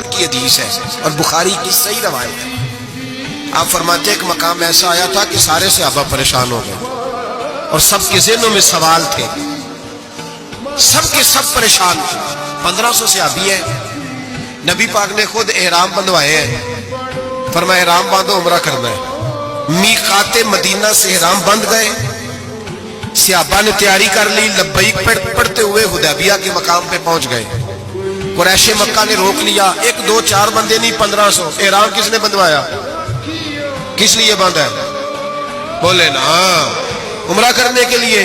عمر کی حدیث ہے اور بخاری کی صحیح روایت ہے. آپ فرماتے ہیں ایک مقام ایسا آیا تھا کہ سارے صحابہ پریشان ہو گئے اور سب کے ذہنوں میں سوال تھے, سب کے سب پریشان تھے. 1500 صحابی ہیں, نبی پاک نے خود احرام بندھوائے ہیں, فرمایا احرام باندھو عمرہ کرنا ہے. میقات مدینہ سے احرام بندھ گئے, صحابہ نے تیاری کر لی, لبیک پڑھتے ہوئے حدیبیہ کے مقام پہ پہنچ گئے. قریش مکہ نے روک لیا, 1 2 4 بندے نہیں 1500. احرام کس نے بندھوایا, کس لیے باندھا ہے؟ بولے نا, عمرہ کرنے کے لیے.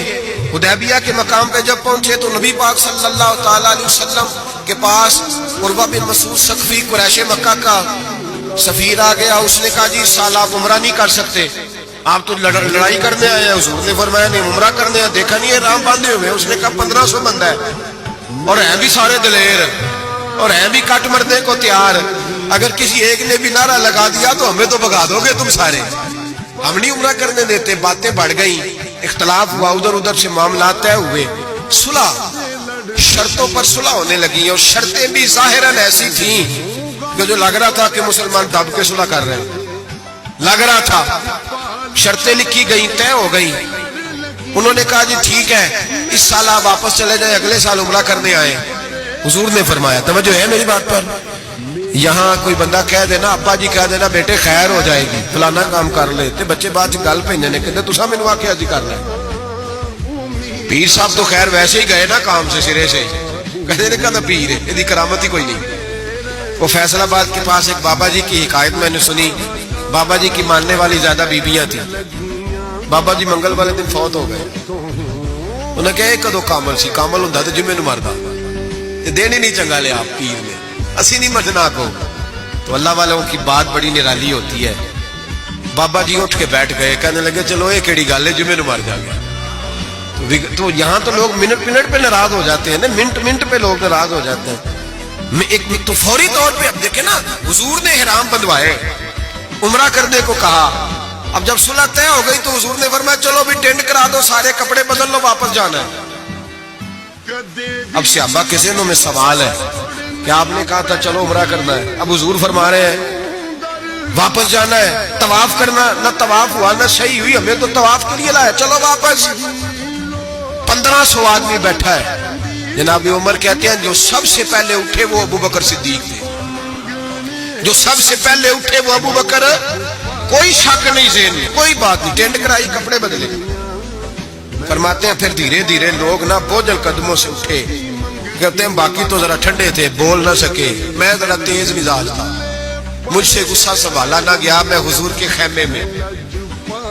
حدیبیہ کے مقام پہ جب پہنچے تو نبی پاک صلی اللہ تعالی علیہ وسلم کے پاس عروہ بن مسعود ثقفی قریش مکہ کا سفیر آ گیا. اس نے کہا جی سال آپ عمرہ نہیں کر سکتے, آپ تو لڑائی کرنے آئے ہیں. حضور نے فرمایا نہیں, عمرہ کرنے ہیں. دیکھا نہیں احرام باندھے ہوئے. اس نے کہا 1500 بندہ ہے اور ہیں بھی سارے دلیر اور ہیں بھی کٹ مرنے کو تیار. اگر کسی ایک نے بھی نعرہ لگا دیا تو ہمیں تو بھگا دو گے تم سارے, ہم نہیں عمرہ کرنے دیتے. باتیں بڑھ گئیں, اختلاف ہوا, ادھر ادھر سے معاملات طے ہوئے. صلح, شرطوں پر صلح ہونے لگی اور شرطیں بھی ظاہراً ایسی تھیں کہ جو لگ رہا تھا کہ مسلمان دب کے صلح کر رہے ہیں, لگ رہا تھا. شرطیں لکھی گئیں, طے ہو گئیں. انہوں نے کہا جی ٹھیک ہے, اس سال آپ واپس چلے جائیں, اگلے سال عمرہ کرنے آئے. حضور نے فرمایا, توجہ ہے میری بات پر, یہاں کوئی بندہ کہہ دینا, ابا جی کہہ دینا بیٹے خیر ہو جائے گی, فلانا کام کر لے, تے بچے بعد گل پہننے نے کہتے تسا مینوں آکھیا جی کر لے. پیر صاحب تو خیر ویسے ہی گئے نا کام سے سرے سے, کہتے نے کہا پیر ہے, یہ کرامت ہی کوئی نہیں. وہ فیصل آباد کے پاس ایک بابا جی کی حکایت میں نے سنی. بابا جی کی ماننے والی زیادہ بیبیاں تھیں. بابا جی منگل والے دن فوت ہو گئے. انہوں نے کہا کدو کامل سی, کامل ہوں تو جمعے نو مردا, دن ہی نہیں چنگا لیا آپ پیر نے, اسی نہیں مرنا کو. تو اللہ والوں کی بات بڑی نرالی ہوتی ہے. بابا جی اٹھ کے بیٹھ گئے, کہنے لگے چلو یہ کیڑی گل ہے, جمعے نو مر جا گیا. تو یہاں تو لوگ منٹ منٹ پہ ناراض ہو جاتے ہیں نا, منٹ منٹ پہ لوگ ناراض ہو جاتے ہیں. ایک تو فوری طور پہ اب دیکھیں نا, حضور نے احرام بندھوائے, عمرہ کرنے کو کہا. اب جب صلح طے ہو گئی تو حضور نے فرمایا چلو بھی ٹینٹ کرا دو, سارے کپڑے بدل لو, واپس جانا ہے. اب صحابہ کے ذہنوں میں سوال ہے کہ آپ نے کہا تھا چلو عمرہ کرنا ہے, اب حضور فرما رہے ہیں واپس جانا ہے. طواف کرنا, نہ طواف ہوا نہ صحیح ہوئی, ہمیں تو طواف کے لیے لایا, چلو واپس. 1500 آدمی بیٹھا ہے. جناب عمر کہتے ہیں جو سب سے پہلے اٹھے وہ ابو بکر صدیق تھے, جو سب سے پہلے اٹھے وہ ابو بکر. کوئی شک نہیں ذہن میں, کوئی بات نہیں, ٹینٹ کرائی, کپڑے بدلے. فرماتے ہیں پھر دھیرے دھیرے لوگ نہ بوجھل قدموں سے اٹھے. کہتے ہیں باقی تو ذرا ٹھنڈے تھے, بول نہ سکے, میں ذرا تیز مزاج تھا, مجھ سے غصہ سنبھالا نہ گیا. میں حضور کے خیمے میں,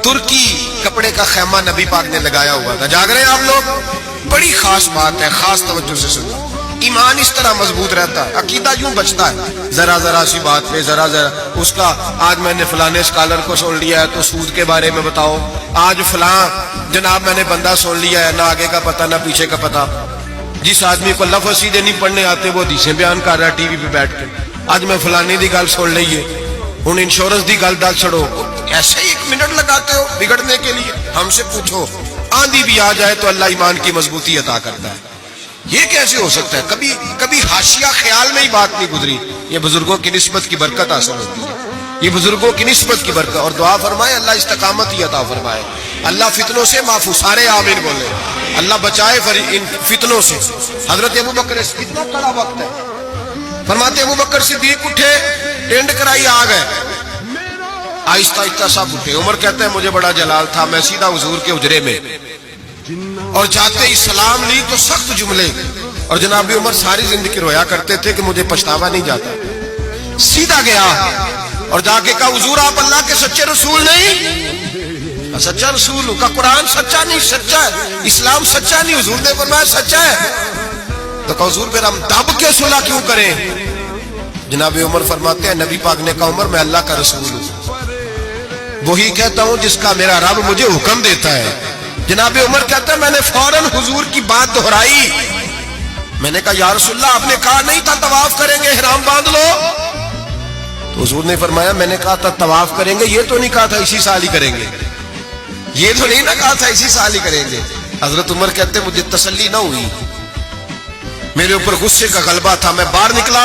ترکی کپڑے کا خیمہ نبی پاک نے لگایا ہوا تھا. جاگ رہے ہیں آپ لوگ, بڑی خاص بات ہے, خاص توجہ سے سنو. ایمان اس طرح مضبوط رہتا ہے, عقیدہ یوں بچتا ہے, ذرا ذرا سی بات پہ ذرا ذرا اس کا. آج میں نے فلانے اسکالر کو سن لیا ہے تو سود کے بارے میں بتاؤ, آج فلاں جناب میں نے بندہ سن لیا ہے, نہ آگے کا پتہ نہ پیچھے کا پتہ. جس آدمی کو لفظ سیدھے نہیں پڑھنے آتے وہ حدیثیں بیان کر رہا ہے ٹی وی پہ بیٹھ کے. آج میں فلانے دی گل سن لئیے, ہوں انشورنس دی گل دل چھڑو. ایسے ہی 1 منٹ لگاتے ہو بگڑنے کے لیے. ہم سے پوچھو, آندھی بھی آ جائے تو اللہ ایمان کی مضبوطی عطا کرتا ہے. یہ کیسے ہو سکتا ہے؟ کبھی کبھی حاشیہ خیال میں ہی بات نہیں گزری. یہ بزرگوں کی نسبت کی برکت حاصل ہوتی ہے, یہ بزرگوں کی نسبت کی برکت. اور دعا فرمائے اللہ استقامت ہی عطا فرمائے, اللہ فتنوں سے محفوظ. سارے آمین بولے, اللہ بچائے ان فتنوں سے. حضرت ابو بکر, اتنا کڑا وقت ہے, فرماتے ابو بکر صدیق اٹھے, ٹینٹ کرائی, آ گئے. آہستہ آہستہ سب اٹھے. عمر کہتے ہیں مجھے بڑا جلال تھا, میں سیدھا حضور کے حجرے میں, اور جاتے ہی سلام لی تو سخت جملے. اور جناب عمر ساری زندگی رویا کرتے تھے کہ مجھے پچھتاوا نہیں جاتا. سیدھا گیا اور جا کے کہا حضور آپ اللہ کے سچے رسول نہیں؟ سچا رسول کا قرآن سچا نہیں, سچا ہے. اسلام سچا نہیں, حضور نے فرمایا سچا ہے. تو کہا حضور پھر ہم دب کے صلح کیوں کریں؟ جناب عمر فرماتے ہیں نبی پاک نے کہا عمر میں اللہ کا رسول ہوں, وہی کہتا ہوں جس کا میرا رب مجھے حکم دیتا ہے. جناب عمر کہتا ہے میں نے فوراً حضور کی بات دہرائی. میں نے کہا یا رسول اللہ آپ نے کہا نہیں تھا طواف کریں گے, احرام باندھ لو. تو حضور نے فرمایا میں نے کہا تھا طواف کریں گے, یہ تو نہیں کہا تھا اسی سال ہی کریں گے, یہ تو نہیں نہ کہا تھا اسی سال ہی کریں گے. حضرت عمر کہتے مجھے تسلی نہ ہوئی, میرے اوپر غصے کا غلبہ تھا. میں باہر نکلا,